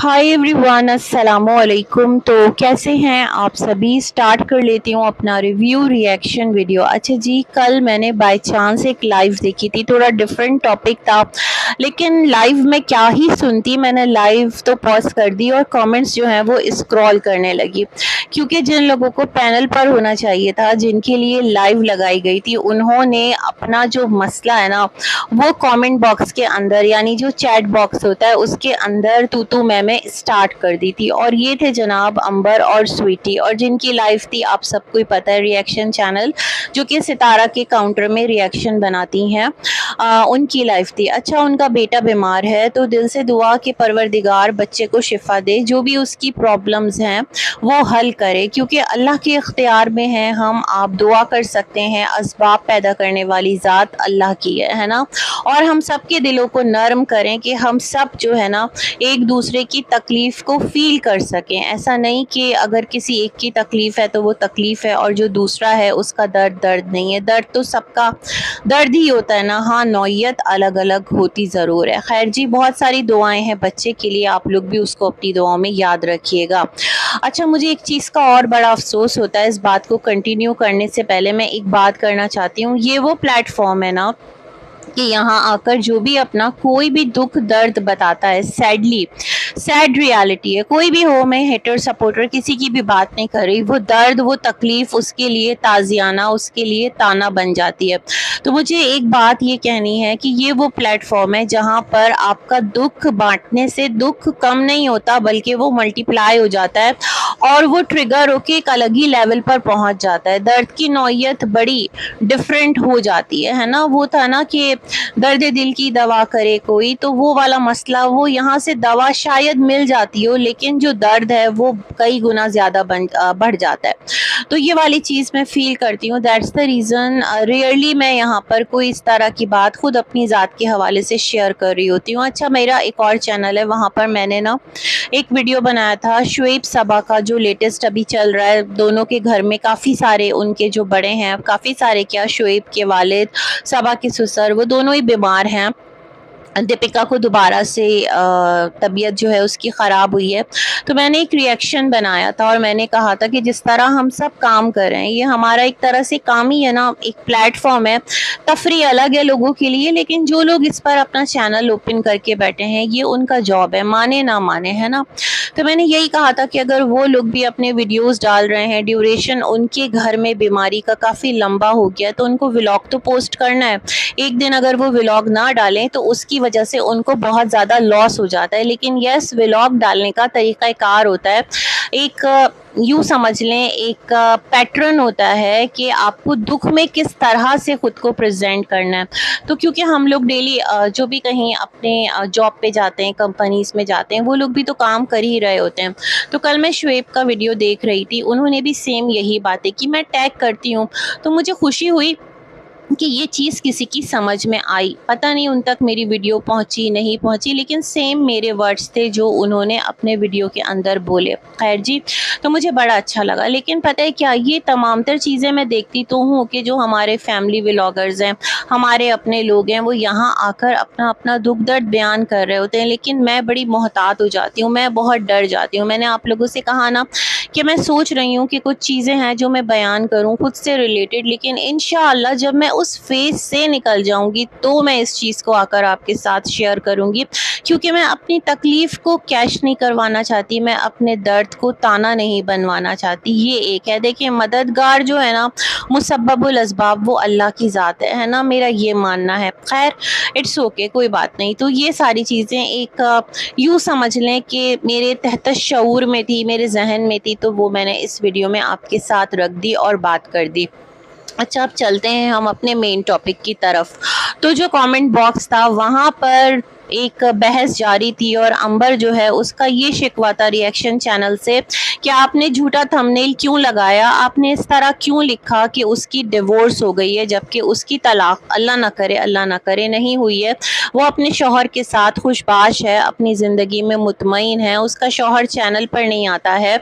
Hi everyone, अस्सलामु अलैकुम। तो कैसे हैं आप सभी। स्टार्ट कर लेती हूँ अपना रिव्यू रिएक्शन वीडियो। अच्छा जी, कल मैंने बाय चांस एक लाइव देखी थी, थोड़ा डिफरेंट टॉपिक था, लेकिन लाइव में क्या ही सुनती। मैंने लाइव तो पॉज कर दी और कमेंट्स जो हैं वो स्क्रॉल करने लगी, क्योंकि जिन लोगों को पैनल पर होना चाहिए था, जिनके लिए लाइव लगाई गई थी, उन्होंने अपना जो मसला है ना वो कमेंट बॉक्स के अंदर, यानी जो चैट बॉक्स होता है उसके अंदर तू तू मैं स्टार्ट कर दी थी। और ये थे जनाब अंबर और स्वीटी, और जिनकी लाइफ थी आप सबको ही पता है, रिएक्शन चैनल जो कि सितारा के काउंटर में रिएक्शन बनाती हैं, उनकी लाइफ थी। अच्छा, उनका बेटा बीमार है, तो दिल से दुआ कि परवरदिगार बच्चे को शिफा दे, जो भी उसकी प्रॉब्लम्स हैं वो हल करे, क्योंकि अल्लाह के इख्तियार में है। हम आप दुआ कर सकते हैं, असबाब पैदा करने वाली ज़ात अल्लाह की है ना। और हम सब के दिलों को नरम करें कि हम सब जो है ना एक दूसरे की तकलीफ़ को फ़ील कर सकें। ऐसा नहीं कि अगर किसी एक की तकलीफ़ है तो वो तकलीफ़ है और जो दूसरा है उसका दर्द दर्द नहीं है। दर्द तो सबका दर्द ही होता है ना। हाँ, नौइयत अलग अलग होती ज़रूर है। खैर जी, बहुत सारी दुआएं हैं बच्चे के लिए, आप लोग भी उसको अपनी दुआओं में याद रखिएगा। अच्छा, मुझे एक चीज़ का और बड़ा अफसोस होता है। इस बात को कंटिन्यू करने से पहले मैं एक बात करना चाहती हूँ। ये वो प्लेटफॉर्म है ना कि यहाँ आकर जो भी अपना कोई भी दुख दर्द बताता है, सैडली सैड रियलिटी है, कोई भी हो, मैं हेटर सपोर्टर किसी की भी बात नहीं कर रही, वो दर्द वो तकलीफ उसके लिए ताजियाना, उसके लिए ताना बन जाती है। तो मुझे एक बात ये कहनी है कि ये वो प्लेटफॉर्म है जहाँ पर आपका दुख बांटने से दुख कम नहीं होता, बल्कि वो मल्टीप्लाई हो जाता है और वो ट्रिगर होके एक अलग ही लेवल पर पहुंच जाता है। दर्द की नौइयत बड़ी डिफरेंट हो जाती है ना। वो था ना कि दर्द दिल की दवा करे कोई, तो वो वाला मसला, वो यहाँ से दवा शायद मिल जाती हो, लेकिन जो दर्द है वो कई गुना ज़्यादा बढ़ जाता है। तो ये वाली चीज़ मैं फील करती हूँ। दैट्स द रीज़न रियरली मैं यहाँ पर कोई इस तरह की बात खुद अपनी ज़ात के हवाले से शेयर कर रही होती हूँ। अच्छा, मेरा एक और चैनल है, वहाँ पर मैंने ना एक वीडियो बनाया था शुएब सबा का, जो लेटेस्ट अभी चल रहा है। दोनों के घर में काफ़ी सारे उनके जो बड़े हैं, काफ़ी सारे क्या, शुएब के वालिद, सबा के ससुर, वो दोनों ही बीमार हैं। दीपिका को दोबारा से तबीयत जो है उसकी ख़राब हुई है। तो मैंने एक रिएक्शन बनाया था और मैंने कहा था कि जिस तरह हम सब काम कर रहे हैं, ये हमारा एक तरह से काम ही है ना, एक प्लेटफॉर्म है। तफरी अलग है लोगों के लिए, लेकिन जो लोग इस पर अपना चैनल ओपन करके बैठे हैं, ये उनका जॉब है, माने ना माने, है ना। तो मैंने यही कहा था कि अगर वो लोग भी अपने वीडियोस डाल रहे हैं, ड्यूरेशन उनके घर में बीमारी का काफ़ी लंबा हो गया, तो उनको व्लॉग तो पोस्ट करना है। एक दिन अगर वो व्लॉग ना डालें तो उसकी वजह से उनको बहुत ज़्यादा लॉस हो जाता है। लेकिन यस, व्लॉग डालने का तरीक़ाकार होता है, एक यूँ समझ लें एक पैटर्न होता है कि आपको दुख में किस तरह से ख़ुद को प्रेजेंट करना है। तो क्योंकि हम लोग डेली जो भी कहीं अपने जॉब पे जाते हैं, कंपनीज़ में जाते हैं, वो लोग भी तो काम कर ही रहे होते हैं। तो कल मैं शुएब का वीडियो देख रही थी, उन्होंने भी सेम यही बातें की। मैं टैग करती हूँ तो मुझे खुशी हुई कि ये चीज़ किसी की समझ में आई। पता नहीं उन तक मेरी वीडियो पहुंची नहीं पहुंची, लेकिन सेम मेरे वर्ड्स थे जो उन्होंने अपने वीडियो के अंदर बोले। खैर जी, तो मुझे बड़ा अच्छा लगा। लेकिन पता है क्या, ये तमाम तर चीज़ें मैं देखती तो हूँ कि जो हमारे फैमिली व्लॉगर्स हैं, हमारे अपने लोग हैं, वो यहाँ आकर अपना अपना दुख दर्द बयान कर रहे होते हैं, लेकिन मैं बड़ी मोहतात हो जाती हूँ, मैं बहुत डर जाती हूँ। मैंने आप लोगों से कहा ना कि मैं सोच रही हूँ कि कुछ चीज़ें हैं जो मैं बयान करूँ खुद से रिलेटेड, लेकिन इंशाअल्लाह जब मैं उस फेज़ से निकल जाऊँगी तो मैं इस चीज़ को आकर आपके साथ शेयर करूँगी, क्योंकि मैं अपनी तकलीफ़ को कैश नहीं करवाना चाहती, मैं अपने दर्द को ताना नहीं बनवाना चाहती। ये एक है। देखिए, मददगार जो है ना, मुसब्बबुल असबाब, वो अल्लाह की ज़ात है ना, मेरा ये मानना है। खैर, इट्स ओके, कोई बात नहीं। तो ये सारी चीज़ें एक यूँ समझ लें कि मेरे तहत शऊर में थी, मेरे जहन में थी, तो वो मैंने इस वीडियो में आपके साथ रख दी और बात कर दी। अच्छा, अब चलते हैं हम अपने मेन टॉपिक की तरफ। तो जो कमेंट बॉक्स था, वहाँ पर एक बहस जारी थी और अंबर जो है उसका ये शिकवा था रिएक्शन चैनल से कि आपने झूठा थंबनेल क्यों लगाया, आपने इस तरह क्यों लिखा कि उसकी डिवोर्स हो गई है, जबकि उसकी तलाक अल्लाह ना करे नहीं हुई है। वो अपने शौहर के साथ खुशबाश है, अपनी ज़िंदगी में मुतमईन है, उसका शौहर चैनल पर नहीं आता है।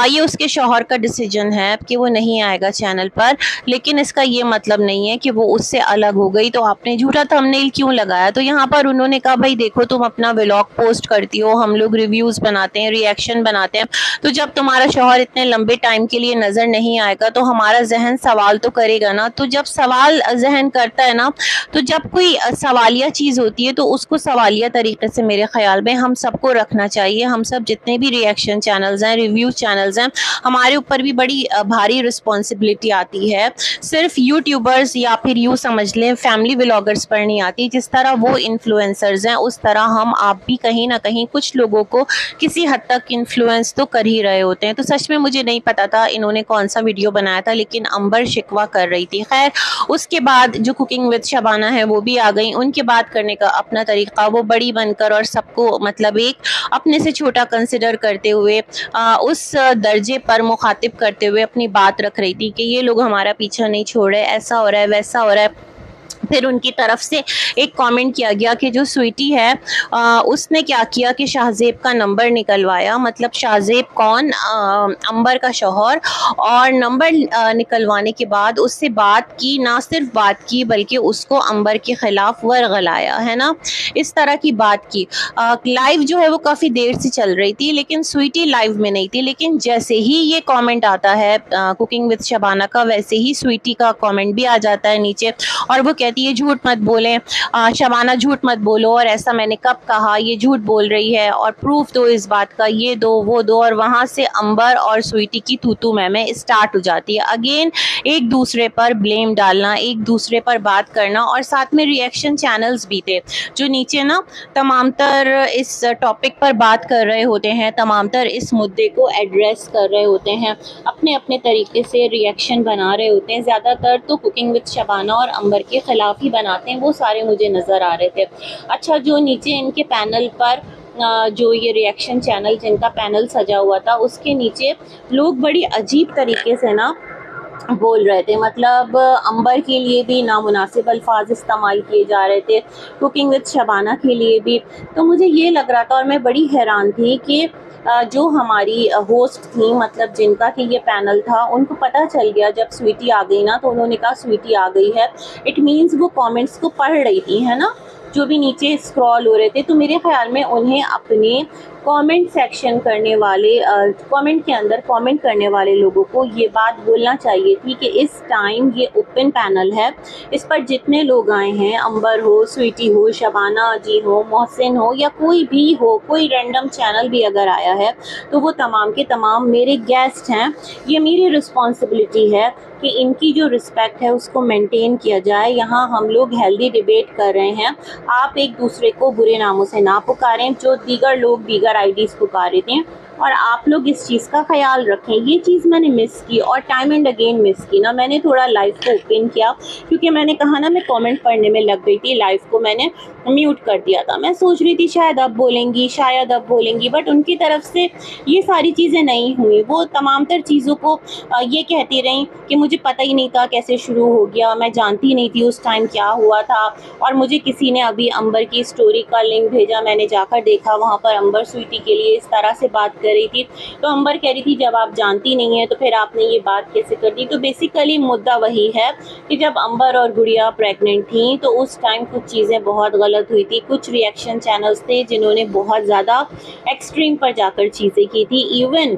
ये उसके शौहर का डिसीजन है कि वो नहीं आएगा चैनल पर, लेकिन इसका ये मतलब नहीं है कि वो उससे अलग हो गई तो आपने झूठा थंबनेल क्यों लगाया। तो यहाँ पर उन्होंने कहा भाई देखो तुम अपना व्लॉग पोस्ट करती हो, हम लोग रिव्यूज़ बनाते हैं, रिएक्शन बनाते हैं, तो जब तुम्हारा शौहर इतने लंबे टाइम के लिए नज़र नहीं आएगा तो हमारा जहन सवाल तो करेगा ना। तो जब सवाल जहन करता है ना, तो जब कोई सवालिया चीज़ होती है तो उसको सवालिया तरीके से मेरे ख्याल में हम सबको रखना चाहिए। हम सब जितने भी रिएक्शन चैनल्स हैं, रिव्यू चैनल्स हैं, हमारे ऊपर भी बड़ी भारी रिस्पॉन्सिबिलिटी आती है। सिर्फ यूट्यूबर्स या फिर यूँ समझ लें फैमिली व्लॉगर्स पर नहीं आती। जिस तरह वो इन्फ्लुएंसर्स हैं उस तरह हम आप भी कहीं ना कहीं कुछ लोगों को किसी हद तक इन्फ्लुएंस तो कर ही रहे होते हैं। तो सच में मुझे नहीं पता था इन्होंने कौन सा वीडियो बनाया था, लेकिन अंबर शिकवा कर रही थी। खैर उसके बाद जो कुकिंग विद शबाना है वो भी आ गई। उनके बात करने का अपना तरीका, वो बड़ी बनकर और सबको मतलब एक अपने से छोटा कंसिडर करते हुए उस दर्जे पर मुखातिब करते हुए अपनी बात रख रही थी कि ये लोग हमारा पीछा नहीं छोड़ रहे, ऐसा हो रहा है, वैसा हो रहा है। फिर उनकी तरफ से एक कमेंट किया गया कि जो स्वीटी है उसने क्या किया कि शाहजेब का नंबर निकलवाया। मतलब शाहजेब कौन? अंबर का शौहर। और नंबर निकलवाने के बाद उससे बात की, ना सिर्फ बात की बल्कि उसको अंबर के ख़िलाफ़ वर्गलाया, है ना, इस तरह की बात की। लाइव जो है वो काफ़ी देर से चल रही थी लेकिन स्वीटी लाइव में नहीं थी। लेकिन जैसे ही ये कमेंट आता है कुकिंग विद शबाना का, वैसे ही स्वीटी का कमेंट भी आ जाता है नीचे और वो कहती है झूठ मत बोलें शबाना, झूठ मत बोलो, और ऐसा मैंने कब कहा, ये झूठ बोल रही है और प्रूफ दो इस बात का, ये दो वो दो। और वहाँ से अंबर और स्वीटी की तू मैं स्टार्ट हो जाती है। अगेन एक दूसरे पर ब्लेम डालना, एक दूसरे पर बात करना। और साथ में रिएक्शन चैनल्स भी थे जो नीचे ना तमाम तर इस टॉपिक पर बात कर रहे होते हैं, तमाम तर इस मुद्दे को एड्रेस कर रहे होते हैं, अपने अपने तरीके से रिएक्शन बना रहे होते हैं। ज़्यादातर तो कुकिंग विद शबाना और अंबर के खिलाफ ही बनाते हैं, वो सारे मुझे नज़र आ रहे थे। अच्छा, जो नीचे इनके पैनल पर जो ये रिएक्शन चैनल जिनका पैनल सजा हुआ था उसके नीचे लोग बड़ी अजीब तरीके से ना बोल रहे थे। मतलब अंबर के लिए भी नामुनासिब अल्फाज इस्तेमाल किए जा रहे थे, कुकिंग विद शबाना के लिए भी। तो मुझे ये लग रहा था और मैं बड़ी हैरान थी कि जो हमारी होस्ट थी, मतलब जिनका कि ये पैनल था, उनको पता चल गया जब स्वीटी आ गई ना, तो उन्होंने कहा स्वीटी आ गई है, इट मीन्स वो कमेंट्स को पढ़ रही थी, है ना, जो भी नीचे स्क्रॉल हो रहे थे। तो मेरे ख्याल में उन्हें अपने कमेंट सेक्शन करने वाले कमेंट के अंदर कमेंट करने वाले लोगों को ये बात बोलना चाहिए थी कि इस टाइम ये ओपन पैनल है, इस पर जितने लोग आए हैं, अंबर हो, स्वीटी हो, शबाना जी हो, मोहसिन हो या कोई भी हो, कोई रैंडम चैनल भी अगर आया है तो वो तमाम के तमाम मेरे गेस्ट हैं। ये मेरी रिस्पॉन्सिबिलिटी है कि इनकी जो रिस्पेक्ट है उसको मेंटेन किया जाए। यहाँ हम लोग हेल्दी डिबेट कर रहे हैं, आप एक दूसरे को बुरे नामों से ना पुकारें जो दीगर लोग दीगर आईडीज़ पुकार रहे थे, और आप लोग इस चीज़ का ख्याल रखें। ये चीज़ मैंने मिस की और टाइम एंड अगेन मिस की ना। मैंने थोड़ा लाइव को ओपन किया क्योंकि मैंने कहा ना मैं कमेंट पढ़ने में लग गई थी, लाइव को मैंने म्यूट कर दिया था। मैं सोच रही थी शायद अब बोलेंगी, शायद अब बोलेंगी, बट उनकी तरफ से ये सारी चीज़ें नहीं हुई। वो तमाम तर चीज़ों को ये कहती रहीं कि मुझे पता ही नहीं था कैसे शुरू हो गया, मैं जानती नहीं थी उस टाइम क्या हुआ था, और मुझे किसी ने अभी अंबर की स्टोरी का लिंक भेजा, मैंने जाकर देखा, वहाँ पर अंबर स्वीटी के लिए इस तरह से बात कर रही थी। तो अंबर कह रही थी जब आप जानती नहीं है तो फिर आपने ये बात कैसे कर दी। तो बेसिकली मुद्दा वही है कि जब अंबर और गुड़िया प्रेग्नेंट थी तो उस टाइम कुछ चीज़ें बहुत गलत हुई थी। कुछ रिएक्शन चैनल्स थे जिन्होंने बहुत ज़्यादा एक्सट्रीम पर जाकर चीज़ें की थी। इवन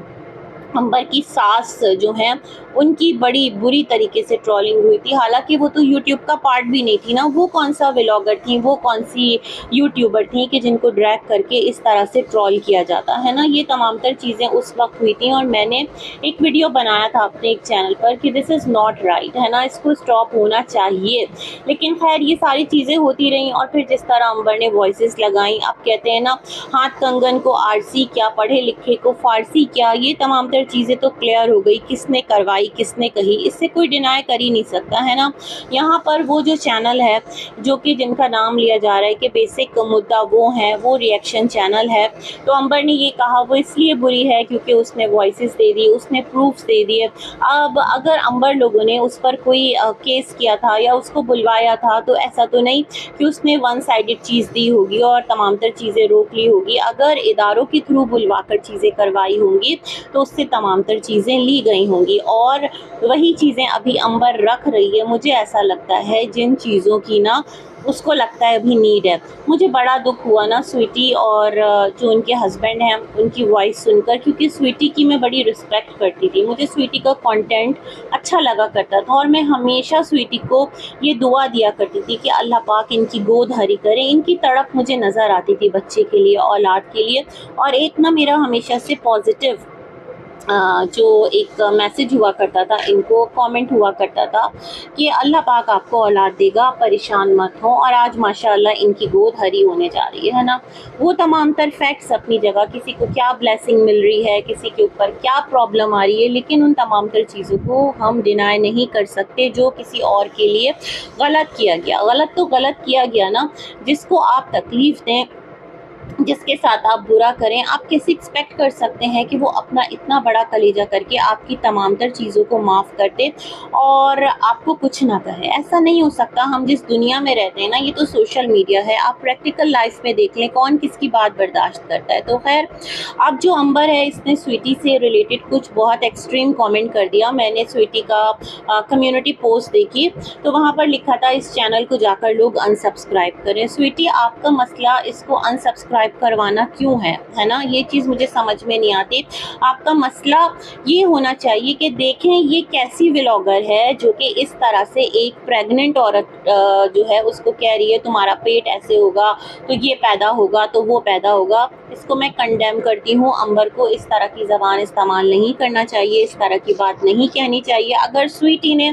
अंबर की सास जो है उनकी बड़ी बुरी तरीके से ट्रोलिंग हुई थी। हालांकि वो तो यूट्यूब का पार्ट भी नहीं थी ना, वो कौन सा व्लॉगर थी, वो कौन सी यूट्यूबर थी कि जिनको ड्रैग करके इस तरह से ट्रोल किया जाता है ना। ये तमाम तर चीज़ें उस वक्त हुई थी और मैंने एक वीडियो बनाया था अपने एक चैनल पर कि दिस इज़ नॉट राइट, है ना, इसको स्टॉप होना चाहिए। लेकिन खैर ये सारी चीज़ें होती रहीं और फिर जिस तरह अंबर ने वॉइसेस लगाई, अब कहते हैं ना हाथ कंगन को आरसी क्या, पढ़े लिखे को फारसी क्या, ये तमाम तर चीज़ें तो क्लियर हो गई किसने करवाई किसने कही, इससे कोई डिनाई कर ही नहीं सकता, है ना। यहाँ पर वो जो चैनल है जो कि जिनका नाम लिया जा रहा है कि बेसिक मुद्दा वो है, वो रिएक्शन चैनल है। तो अंबर ने ये कहा वो इसलिए बुरी है क्योंकि उसने वॉइसेस दे दी, उसने प्रूफ्स दे दिए। अब अगर अंबर लोगों ने उस पर कोई केस किया था या उसको बुलवाया था तो ऐसा तो नहीं कि उसने वन साइडेड चीज़ दी होगी और तमाम तर चीज़ें रोक ली होगी। अगर इदारों के थ्रू बुलवा कर चीज़ें करवाई होंगी तो उससे तमाम तर चीज़ें ली गई होंगी और वही चीज़ें अभी अंबर रख रही है। मुझे ऐसा लगता है जिन चीज़ों की ना उसको लगता है अभी नीड है। मुझे बड़ा दुख हुआ ना स्वीटी और जो उनके हस्बैंड हैं उनकी वॉइस सुनकर, क्योंकि स्वीटी की मैं बड़ी रिस्पेक्ट करती थी। मुझे स्वीटी का कंटेंट अच्छा लगा करता था और मैं हमेशा स्वीटी को ये दुआ दिया करती थी कि अल्लाह पाक इनकी गोद हरी करे। इनकी तड़प मुझे नज़र आती थी बच्चे के लिए, औलाद के लिए। और एक ना मेरा हमेशा से पॉजिटिव जो एक मैसेज हुआ करता था, इनको कमेंट हुआ करता था कि अल्लाह पाक आपको औलाद देगा, परेशान मत हो। और आज माशाल्लाह इनकी गोद हरी होने जा रही है ना। वो तमाम तर फैक्ट्स अपनी जगह, किसी को क्या ब्लेसिंग मिल रही है, किसी के ऊपर क्या प्रॉब्लम आ रही है, लेकिन उन तमाम तर चीज़ों को हम डिनाई नहीं कर सकते जो किसी और के लिए गलत किया गया। गलत तो गलत किया गया ना, जिसको आप तकलीफ़ दें, जिसके साथ आप बुरा करें, आप कैसे एक्सपेक्ट कर सकते हैं कि वो अपना इतना बड़ा कलेजा करके आपकी तमाम तर चीज़ों को माफ़ कर दे और आपको कुछ ना कहे। ऐसा नहीं हो सकता। हम जिस दुनिया में रहते हैं ना, ये तो सोशल मीडिया है, आप प्रैक्टिकल लाइफ में देख लें कौन किसकी बात बर्दाश्त करता है। तो खैर, अब जो अंबर है इसने स्वीटी से रिलेटेड कुछ बहुत एक्सट्रीम कमेंट कर दिया। मैंने स्वीटी का कम्युनिटी पोस्ट देखी तो वहाँ पर लिखा था इस चैनल को जाकर लोग अनसब्सक्राइब करें। स्वीटी, आपका मसला इसको अनसब्सक्राइब करवाना क्यों है ना? ये चीज़ मुझे समझ में नहीं आती। आपका मसला ये होना चाहिए कि देखें ये कैसी व्लॉगर है जो कि इस तरह से एक प्रेग्नेंट औरत जो है उसको कह रही है तुम्हारा पेट ऐसे होगा तो ये पैदा होगा तो वो पैदा होगा। इसको मैं कंडेम करती हूँ। अंबर को इस तरह की ज़बान इस्तेमाल नहीं करना चाहिए, इस तरह की बात नहीं कहनी चाहिए। अगर स्वीटी ने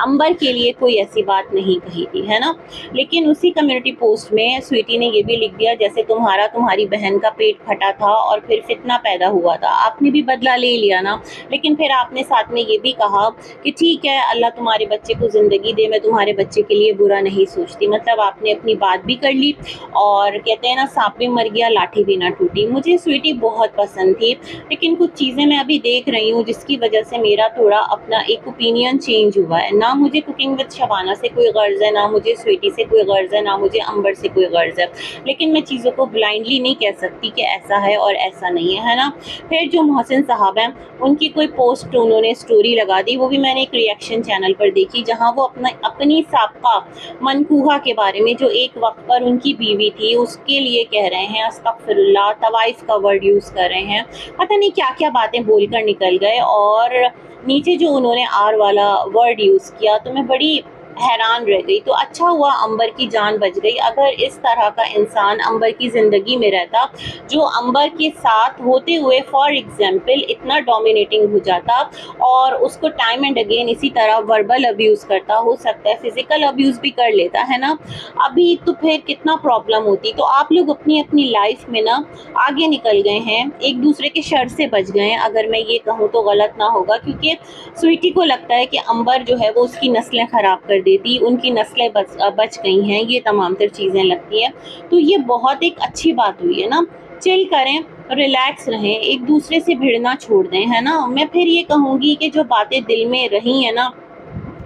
अंबर के लिए कोई ऐसी बात नहीं कही थी, है ना। लेकिन उसी कम्युनिटी पोस्ट में स्वीटी ने ये भी लिख दिया जैसे तुम्हारी बहन का पेट फटा था और फिर फितना पैदा हुआ था, आपने भी बदला ले लिया ना। लेकिन फिर आपने साथ में ये भी कहा कि ठीक है अल्लाह तुम्हारे बच्चे को ज़िंदगी दे, मैं तुम्हारे बच्चे के लिए बुरा नहीं सोचती। मतलब आपने अपनी बात भी कर ली और कहते हैं ना सांप भी मर गया लाठी भी ना टूटी। मुझे स्वीटी बहुत पसंद थी, लेकिन कुछ चीज़ें मैं अभी देख रही हूँ जिसकी वजह से मेरा थोड़ा अपना एक ओपिनियन चेंज हुआ है। ना मुझे कुकिंग विद शबाना से कोई गर्ज है, ना मुझे स्वीटी से कोई गर्ज है, ना मुझे अंबर से कोई गर्ज है। लेकिन मैं चीज़ों को ब्लाइंडली नहीं कह सकती कि ऐसा है और ऐसा नहीं है ना। फिर जो मोहसिन साहब हैं उनकी कोई पोस्ट उन्होंने स्टोरी लगा दी, वो भी मैंने एक रिएक्शन चैनल पर देखी जहाँ वो अपनी साबका मनकूहा के बारे में जो एक वक्त पर उनकी बीवी थी उसके लिए कह रहे हैं अस्तगफिरुल्लाह, तवाइफ का वर्ड यूज़ कर रहे हैं। पता नहीं क्या क्या बातें बोलकर निकल गए और नीचे जो उन्होंने आर वाला वर्ड यूज़ किया तो मैं बड़ी हैरान रह गई। तो अच्छा हुआ अंबर की जान बच गई। अगर इस तरह का इंसान अंबर की ज़िंदगी में रहता जो अंबर के साथ होते हुए फॉर एग्जांपल इतना डोमिनेटिंग हो जाता और उसको टाइम एंड अगेन इसी तरह वर्बल अब्यूज़ करता, हो सकता है फिज़िकल अब्यूज़ भी कर लेता, है ना। अभी तो फिर कितना प्रॉब्लम होती। तो आप लोग अपनी अपनी लाइफ में ना आगे निकल गए हैं, एक दूसरे के शर से बच गए हैं। अगर मैं ये कहूँ तो गलत ना होगा, क्योंकि स्वीटी को लगता है कि अंबर जो है वो उसकी नस्लें ख़राब कर देती, उनकी नस्लें बच गई हैं, ये तमाम तर चीज़ें लगती हैं। तो ये बहुत एक अच्छी बात हुई है ना। चिल करें, रिलैक्स रहें, एक दूसरे से भिड़ना छोड़ दें, है ना। मैं फिर ये कहूँगी कि जो बातें दिल में रही हैं ना,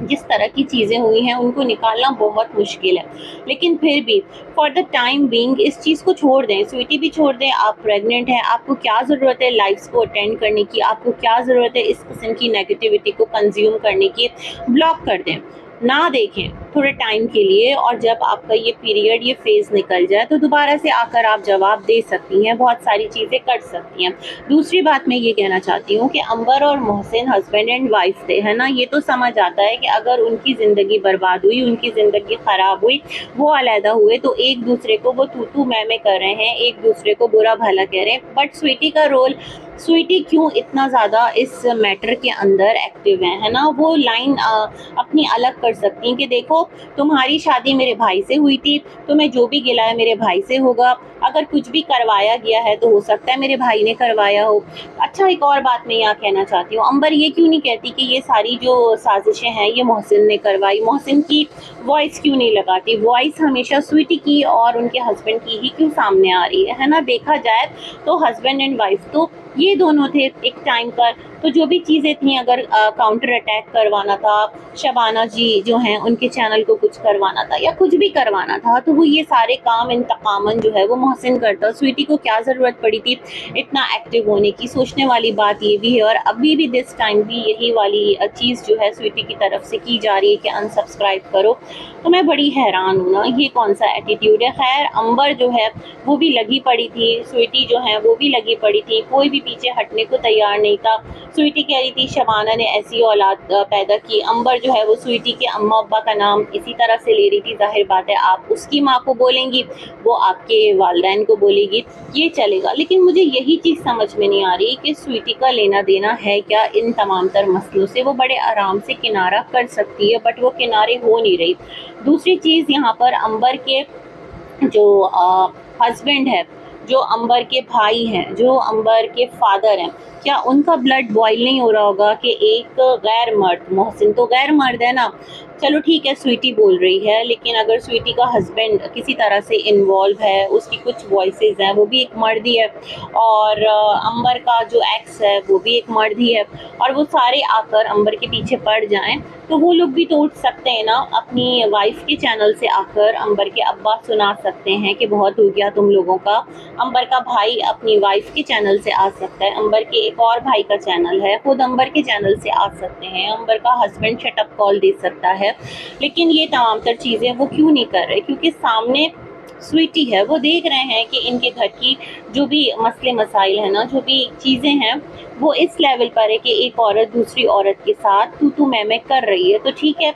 जिस तरह की चीज़ें हुई हैं उनको निकालना बहुत मुश्किल है, लेकिन फिर भी फॉर द टाइम बीइंग इस चीज़ को छोड़ दें। स्वीटी भी छोड़ दें। आप प्रेग्नेंट हैं, आपको क्या ज़रूरत है लाइव्स को अटेंड करने की, आपको क्या ज़रूरत है इस किस्म की नेगेटिविटी को कंज्यूम करने की। ब्लॉक कर दें, ना देखें थोड़े टाइम के लिए, और जब आपका ये पीरियड ये फेज़ निकल जाए तो दोबारा से आकर आप जवाब दे सकती हैं, बहुत सारी चीज़ें कर सकती हैं। दूसरी बात मैं ये कहना चाहती हूँ कि अंबर और मोहसिन हस्बैंड एंड वाइफ थे, है ना। ये तो समझ आता है कि अगर उनकी ज़िंदगी बर्बाद हुई, उनकी ज़िंदगी ख़राब हुई, वो अलहदा हुए तो एक दूसरे को वो तू मैं कर रहे हैं, एक दूसरे को बुरा भला कह रहे हैं। बट स्वीटी का रोल, स्वीटी क्यों इतना ज़्यादा इस मैटर के अंदर एक्टिव है ना। वो लाइन अपनी अलग कर सकती हैं कि देखो तुम्हारी शादी मेरे भाई से हुई थी, तुम्हें जो भी गिला है मेरे भाई से होगा, अगर कुछ भी करवाया गया है तो हो सकता है मेरे भाई ने करवाया हो। अच्छा, एक और बात मैं यहाँ कहना चाहती हूँ, अंबर ये क्यों नहीं कहती कि ये सारी जो साजिशें हैं ये मोहसिन ने करवाई। मोहसिन की वॉइस क्यों नहीं लगाती। वॉइस हमेशा स्वीटी की और उनके हस्बैंड की ही क्यों सामने आ रही है ना। देखा जाए तो हस्बैंड एंड वाइफ तो ये दोनों थे एक टाइम पर। तो जो भी चीज़ें थी, अगर काउंटर अटैक करवाना था, शबाना जी जो हैं उनके चैनल को कुछ करवाना था या कुछ भी करवाना था, तो वो ये सारे काम इंतकामन जो है वो मोहसिन करता। स्वीटी को क्या ज़रूरत पड़ी थी इतना एक्टिव होने की? सोचने वाली बात ये भी है। और अभी भी दिस टाइम भी यही वाली चीज़ जो है स्वीटी की तरफ से की जा रही है कि अनसब्सक्राइब करो। तो मैं बड़ी हैरान हूँ ना, ये कौन सा एटीट्यूड है। खैर, अंबर जो है वो भी लगी पड़ी थी, स्वीटी जो है वो भी लगी पड़ी थी, कोई भी पीछे हटने को तैयार नहीं था। स्वीटी कह रही थी शबाना ने ऐसी औलाद पैदा की। अंबर जो है वो स्वीटी के अम्मा अब्बा का नाम इसी तरह से ले रही थी। जाहिर बात है, आप उसकी माँ को बोलेंगी, वो आपके वालिदैन को बोलेगी, ये चलेगा। लेकिन मुझे यही चीज़ समझ में नहीं आ रही कि स्वीटी का लेना देना है क्या इन तमाम तर मसलों से। वो बड़े आराम से किनारा कर सकती है, बट वो किनारे हो नहीं रही। दूसरी चीज़, यहाँ पर अंबर के जो हस्बैंड है, जो अंबर के भाई हैं, जो अंबर के फादर हैं, क्या उनका ब्लड बॉयल नहीं हो रहा होगा कि एक गैर मर्द, मोहसिन तो गैर मर्द है ना, चलो ठीक है स्वीटी बोल रही है, लेकिन अगर स्वीटी का हस्बैंड किसी तरह से इन्वॉल्व है, उसकी कुछ वॉइसेस हैं, वो भी एक मर्द ही है, और अंबर का जो एक्स है वो भी एक मर्द ही है, और वो सारे आकर अंबर के पीछे पड़ जाएं, तो वो लोग भी तो उठ सकते हैं ना, अपनी वाइफ के चैनल से आकर अंबर के अब्बा सुना सकते हैं कि बहुत हो गया तुम लोगों का। अंबर का भाई अपनी वाइफ के चैनल से आ सकता है, अंबर के एक और भाई का चैनल है, खुद अंबर के चैनल से आ सकते हैं, अंबर का हस्बैंड शटअप कॉल दे सकता है। लेकिन ये तमाम तर चीज़ें वो क्यों नहीं कर रहे? क्योंकि सामने स्वीटी है, वो देख रहे हैं कि इनके घर की जो भी मसले मसाइल है ना, जो भी चीज़ें हैं, वो इस लेवल पर है कि एक औरत दूसरी औरत के साथ तू मैं कर रही है, तो ठीक है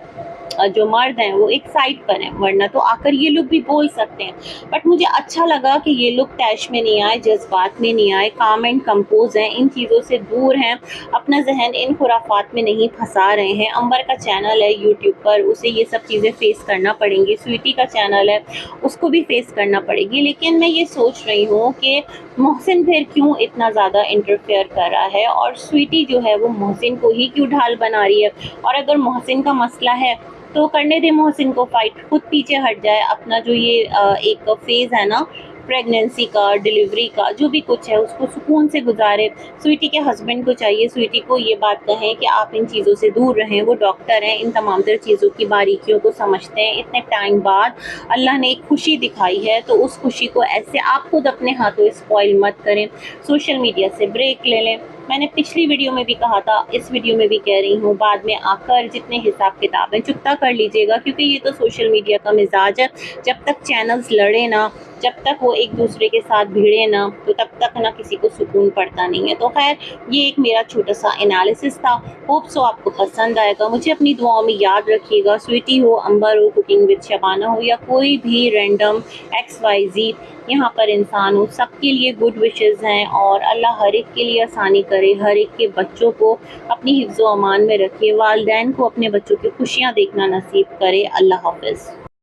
जो मर्द हैं वो एक साइड पर हैं, वरना तो आकर ये लोग भी बोल सकते हैं। बट मुझे अच्छा लगा कि ये लोग तैश में नहीं आए, जज्बात में नहीं आए, काम एंड कंपोज हैं, इन चीज़ों से दूर हैं, अपना जहन इन खुराफात में नहीं फंसा रहे हैं। अंबर का चैनल है यूट्यूब पर, उसे ये सब चीज़ें फेस करना पड़ेंगी, स्वीटी का चैनल है उसको भी फेस करना पड़ेगी। लेकिन मैं ये सोच रही हूँ कि मोहसिन फिर क्यों इतना ज़्यादा इंटरफेयर कर रहा है, और स्वीटी जो है वो मोहसिन को ही क्यों ढाल बना रही है। और अगर मोहसिन का मसला है तो करने दे मोहसिन को फाइट, खुद पीछे हट जाए, अपना जो ये एक फेज़ है ना प्रेगनेंसी का, डिलीवरी का, जो भी कुछ है उसको सुकून से गुजारे। स्वीटी के हस्बैंड को चाहिए स्वीटी को ये बात कहें कि आप इन चीज़ों से दूर रहें, वो डॉक्टर हैं, इन तमाम तर चीज़ों की बारीकियों को समझते हैं। इतने टाइम बाद अल्लाह ने एक खुशी दिखाई है, तो उस खुशी को ऐसे आप खुद अपने हाथों स्पॉइल मत करें, सोशल मीडिया से ब्रेक ले लें। मैंने पिछली वीडियो में भी कहा था, इस वीडियो में भी कह रही हूँ, बाद में आकर जितने हिसाब किताब हैं चुकता कर लीजिएगा, क्योंकि ये तो सोशल मीडिया का मिजाज है। जब तक चैनल्स लड़े ना, जब तक वो एक दूसरे के साथ भिड़े ना, तो तब तक ना किसी को सुकून पड़ता नहीं है। तो खैर, ये एक मेरा छोटा सा एनालिसिस था, होप सो आपको पसंद आएगा। मुझे अपनी दुआओं में याद रखिएगा, स्वीटी हो, अंबर हो, कुकिंग विद शबाना हो, या कोई भी रैंडम XYZ यहाँ पर इंसान हो, सबके लिए गुड विशेज़ हैं, और अल्लाह हर एक के लिए आसानी करे, हर एक के बच्चों को अपनी हिफ्ज़ व अमान में रखे, वालिदैन को अपने बच्चों की खुशियाँ देखना नसीब करे। अल्लाह हाफ़िज़।